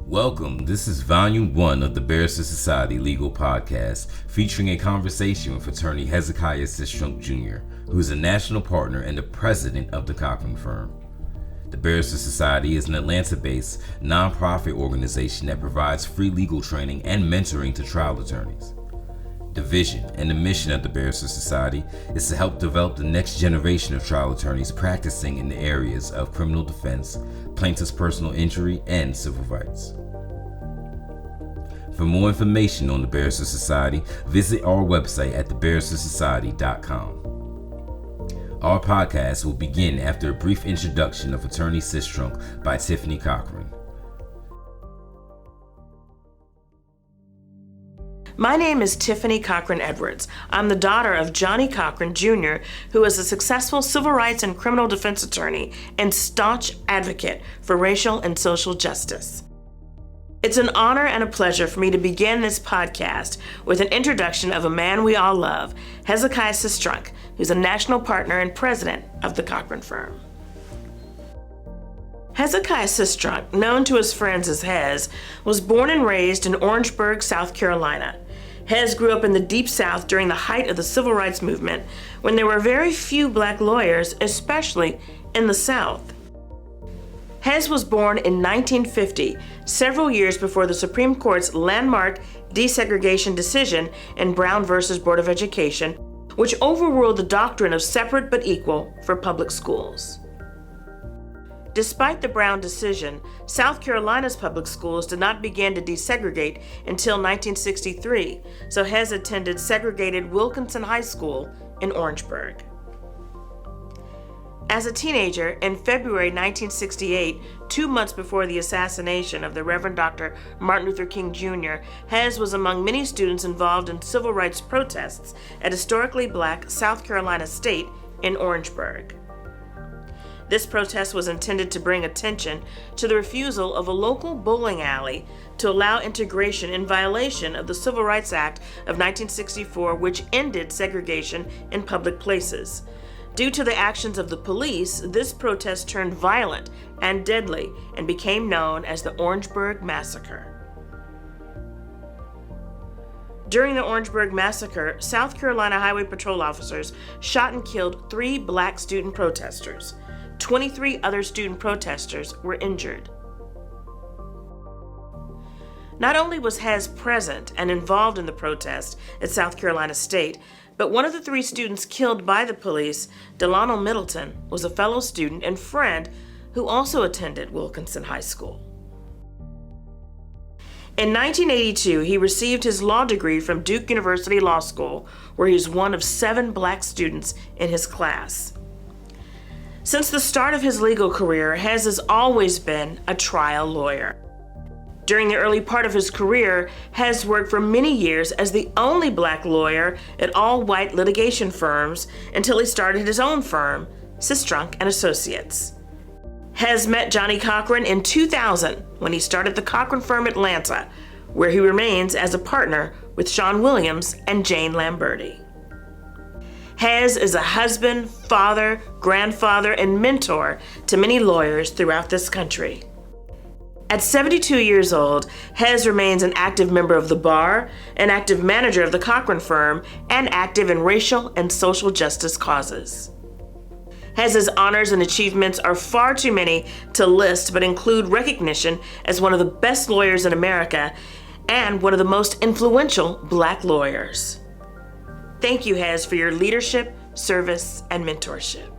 Welcome, this is Volume 1 of the Barristers Society Legal Podcast, featuring a conversation with attorney Hezekiah Sistrunk Jr., who is a national partner and the president of the Cochran firm. The Barristers Society is an Atlanta-based, nonprofit organization that provides free legal training and mentoring to trial attorneys. The vision and the mission of the Barristers Society is to help develop the next generation of trial attorneys practicing in the areas of criminal defense, plaintiff's personal injury, and civil rights. For more information on the Barristers Society, visit our website at thebarristersociety.com. Our podcast will begin after a brief introduction of attorney Sistrunk by Tiffany Cochran. My name is Tiffany Cochran Edwards. I'm the daughter of Johnny Cochran Jr., who is a successful civil rights and criminal defense attorney and staunch advocate for racial and social justice. It's an honor and a pleasure for me to begin this podcast with an introduction of a man we all love, Hezekiah Sistrunk, who's a national partner and president of the Cochran firm. Hezekiah Sistrunk, known to his friends as Hez, was born and raised in Orangeburg, South Carolina. Hez grew up in the Deep South during the height of the Civil Rights Movement, when there were very few black lawyers, especially in the South. Hez was born in 1950, several years before the Supreme Court's landmark desegregation decision in Brown v. Board of Education, which overruled the doctrine of separate but equal for public schools. Despite the Brown decision, South Carolina's public schools did not begin to desegregate until 1963, so Hez attended segregated Wilkinson High School in Orangeburg. As a teenager, in February 1968, 2 months before the assassination of the Reverend Dr. Martin Luther King Jr., Hez was among many students involved in civil rights protests at historically black South Carolina State in Orangeburg. This protest was intended to bring attention to the refusal of a local bowling alley to allow integration in violation of the Civil Rights Act of 1964, which ended segregation in public places. Due to the actions of the police, this protest turned violent and deadly and became known as the Orangeburg Massacre. During the Orangeburg Massacre, South Carolina Highway Patrol officers shot and killed 3 black student protesters. 23 other student protesters were injured. Not only was Hez present and involved in the protest at South Carolina State, but one of the 3 students killed by the police, Delano Middleton, was a fellow student and friend who also attended Wilkinson High School. In 1982, he received his law degree from Duke University Law School, where he was one of 7 black students in his class. Since the start of his legal career, Hez has always been a trial lawyer. During the early part of his career, Hez worked for many years as the only black lawyer at all-white litigation firms until he started his own firm, Sistrunk and Associates. Hez met Johnny Cochran in 2000 when he started the Cochran firm Atlanta, where he remains as a partner with Sean Williams and Jane Lamberti. Hez is a husband, father, grandfather, and mentor to many lawyers throughout this country. At 72 years old, Hez remains an active member of the bar, an active manager of the Cochran firm, and active in racial and social justice causes. Hez's honors and achievements are far too many to list, but include recognition as one of the best lawyers in America and one of the most influential black lawyers. Thank you, Hez, for your leadership, service, and mentorship.